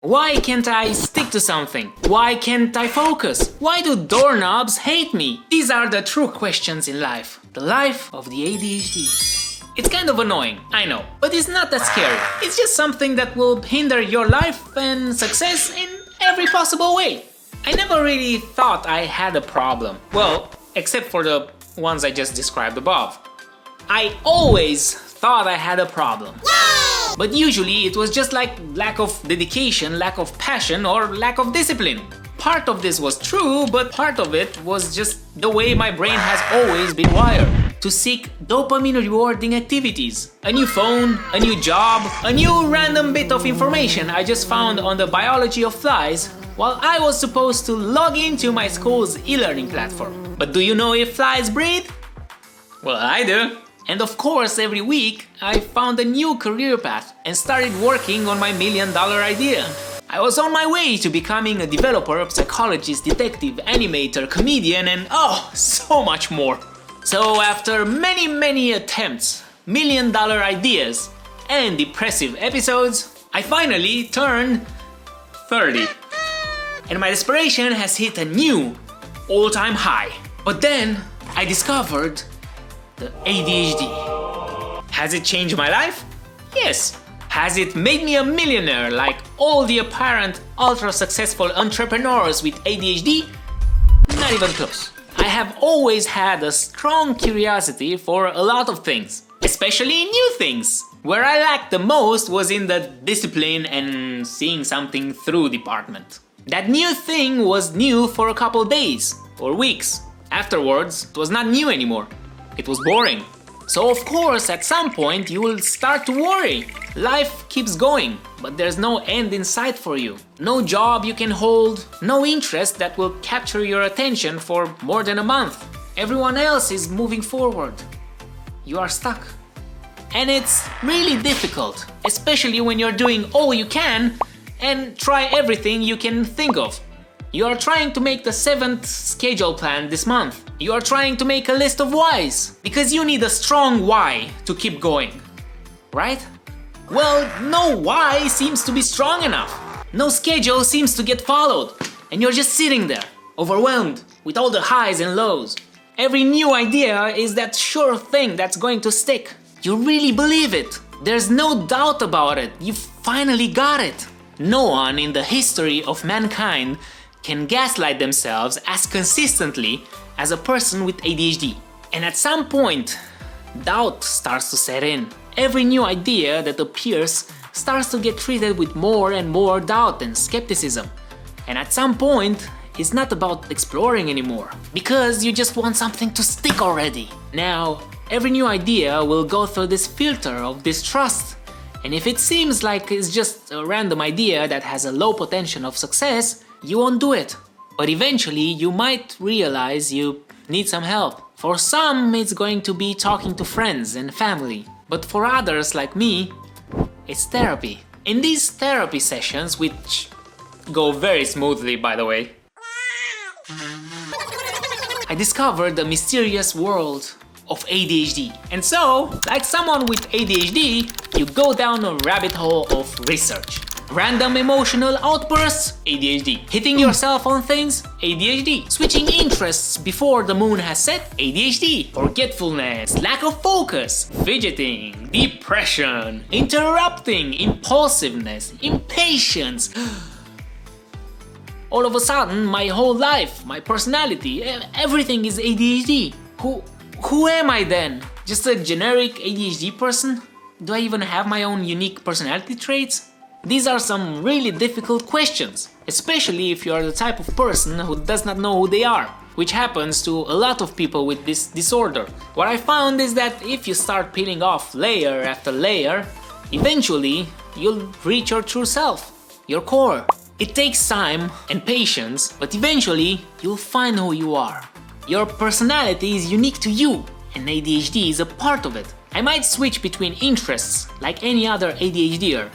Why can't I stick to something? Why can't I focus? Why do doorknobs hate me? These are the true questions in life. The life of the ADHD. It's kind of annoying, I know, but it's not that scary. It's just something that will hinder your life and success in every possible way. I never really thought I had a problem. Well, except for the ones I just described above. I always thought I had a problem. Yay! But usually it was just like lack of dedication, lack of passion, or lack of discipline. Part of this was true, but part of it was just the way my brain has always been wired. To seek dopamine rewarding activities. A new phone, a new job, a new random bit of information I just found on the biology of flies while I was supposed to log into my school's e-learning platform. But do you know if flies breathe? Well, I do. And of course, every week I found a new career path and started working on my $1 million idea. I was on my way to becoming a developer, psychologist, detective, animator, comedian, and oh, so much more. So after many attempts, $1 million ideas, and depressive episodes, I finally turned 30. And my desperation has hit a new all-time high. But then I discovered the ADHD. Has it changed my life? Yes. Has it made me a millionaire like all the apparent ultra-successful entrepreneurs with ADHD? Not even close. I have always had a strong curiosity for a lot of things, especially new things. Where I lacked the most was in the discipline and seeing something through department. That new thing was new for a couple days or weeks. Afterwards, it was not new anymore. It was boring. So of course, at some point you will start to worry. Life keeps going, but there's no end in sight for you. No job you can hold, no interest that will capture your attention for more than a month. Everyone else is moving forward. You are stuck. And it's really difficult, especially when you're doing all you can and try everything you can think of. You are trying to make the 7th schedule plan this month. You are trying to make a list of whys, because you need a strong why to keep going, right? Well, no why seems to be strong enough. No schedule seems to get followed, and you're just sitting there, overwhelmed with all the highs and lows. Every new idea is that sure thing that's going to stick. You really believe it. There's no doubt about it. You finally got it. No one in the history of mankind can gaslight themselves as consistently as a person with ADHD. And at some point, doubt starts to set in. Every new idea that appears starts to get treated with more and more doubt and skepticism. And at some point, it's not about exploring anymore, because you just want something to stick already. Now, every new idea will go through this filter of distrust. And if it seems like it's just a random idea that has a low potential of success, you won't do it. But eventually you might realize you need some help. For some, it's going to be talking to friends and family. But for others like me, it's therapy. In these therapy sessions, which go very smoothly by the way, I discovered the mysterious world of ADHD. And so, like someone with ADHD, you go down a rabbit hole of research. Random emotional outbursts, ADHD. Hitting yourself on things, ADHD. Switching interests before the moon has set, ADHD. Forgetfulness, lack of focus, fidgeting, depression, interrupting, impulsiveness, impatience. All of a sudden, my whole life, my personality, everything is ADHD. Who am I then? Just a generic ADHD person? Do I even have my own unique personality traits? These are some really difficult questions, especially if you are the type of person who does not know who they are, which happens to a lot of people with this disorder. What I found is that if you start peeling off layer after layer, eventually you'll reach your true self, your core. It takes time and patience, but eventually you'll find who you are. Your personality is unique to you, and ADHD is a part of it. I might switch between interests like any other ADHDer,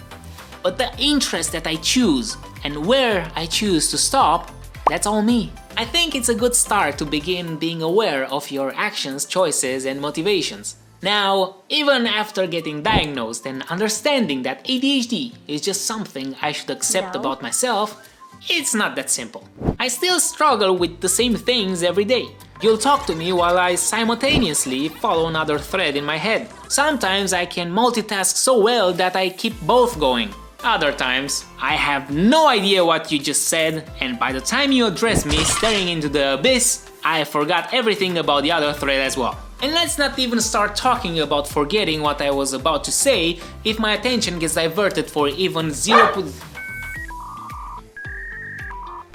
but the interest that I choose and where I choose to stop, that's all me. I think it's a good start to begin being aware of your actions, choices, and motivations. Now, even after getting diagnosed and understanding that ADHD is just something I should accept about myself, it's not that simple. I still struggle with the same things every day. You'll talk to me while I simultaneously follow another thread in my head. Sometimes I can multitask so well that I keep both going. Other times, I have no idea what you just said, and by the time you address me staring into the abyss, I forgot everything about the other thread as well. And let's not even start talking about forgetting what I was about to say if my attention gets diverted for even 0.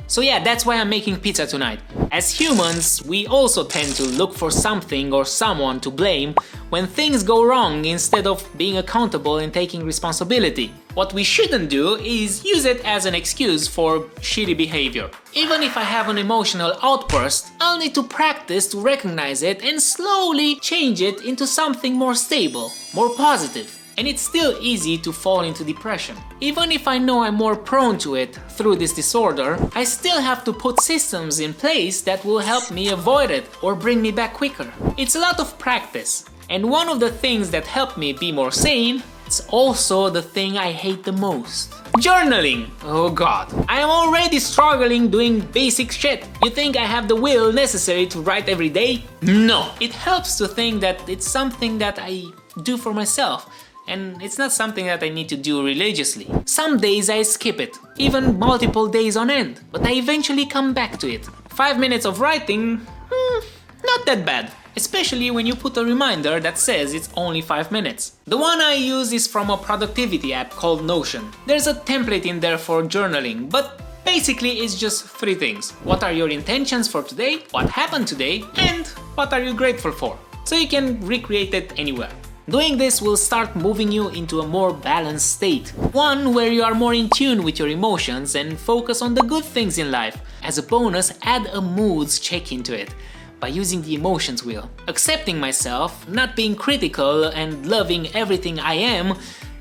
So yeah, that's why I'm making pizza tonight. As humans, we also tend to look for something or someone to blame when things go wrong instead of being accountable and taking responsibility. What we shouldn't do is use it as an excuse for shitty behavior. Even if I have an emotional outburst, I'll need to practice to recognize it and slowly change it into something more stable, more positive. And it's still easy to fall into depression. Even if I know I'm more prone to it through this disorder, I still have to put systems in place that will help me avoid it or bring me back quicker. It's a lot of practice. And one of the things that help me be more sane, it's also the thing I hate the most. Journaling! Oh god. I am already struggling doing basic shit. You think I have the will necessary to write every day? No. It helps to think that it's something that I do for myself. And it's not something that I need to do religiously. Some days I skip it, even multiple days on end, but I eventually come back to it. 5 minutes of writing, not that bad. Especially when you put a reminder that says it's only 5 minutes. The one I use is from a productivity app called Notion. There's a template in there for journaling, but basically it's just 3 things. What are your intentions for today, what happened today, and what are you grateful for? So you can recreate it anywhere. Doing this will start moving you into a more balanced state, one where you are more in tune with your emotions and focus on the good things in life. As a bonus, add a moods check into it by using the emotions wheel. Accepting myself, not being critical and loving everything I am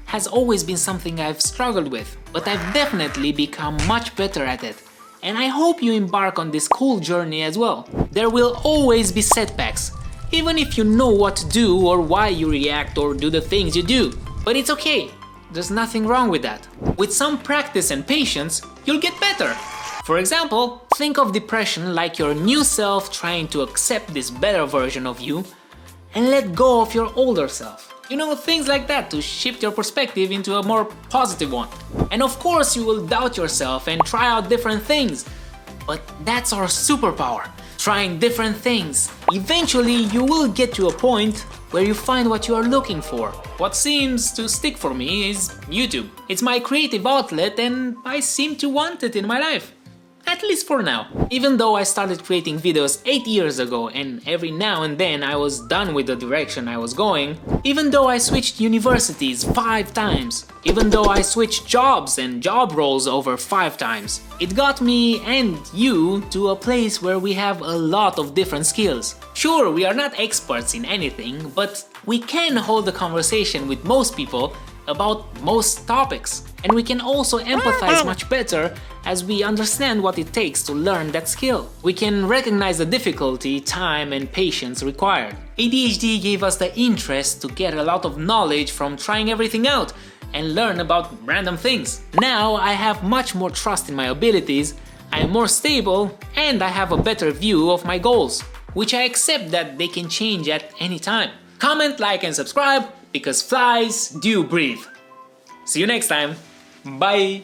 has always been something I've struggled with, but I've definitely become much better at it. And I hope you embark on this cool journey as well. There will always be setbacks, even if you know what to do or why you react or do the things you do. But it's okay, there's nothing wrong with that. With some practice and patience, you'll get better. For example, think of depression like your new self trying to accept this better version of you and let go of your older self. You know, things like that to shift your perspective into a more positive one. And of course you will doubt yourself and try out different things. But that's our superpower. Trying different things. Eventually you will get to a point where you find what you are looking for. What seems to stick for me is YouTube. It's my creative outlet and I seem to want it in my life. At least for now. Even though I started creating videos 8 years ago and every now and then I was done with the direction I was going, even though I switched universities 5 times, even though I switched jobs and job roles over 5 times, it got me and you to a place where we have a lot of different skills. Sure, we are not experts in anything, but we can hold a conversation with most people about most topics. And we can also empathize much better as we understand what it takes to learn that skill. We can recognize the difficulty, time and patience required. ADHD gave us the interest to get a lot of knowledge from trying everything out and learn about random things. Now I have much more trust in my abilities, I am more stable and I have a better view of my goals, which I accept that they can change at any time. Comment, like and subscribe because flies do breathe. See you next time. Bye!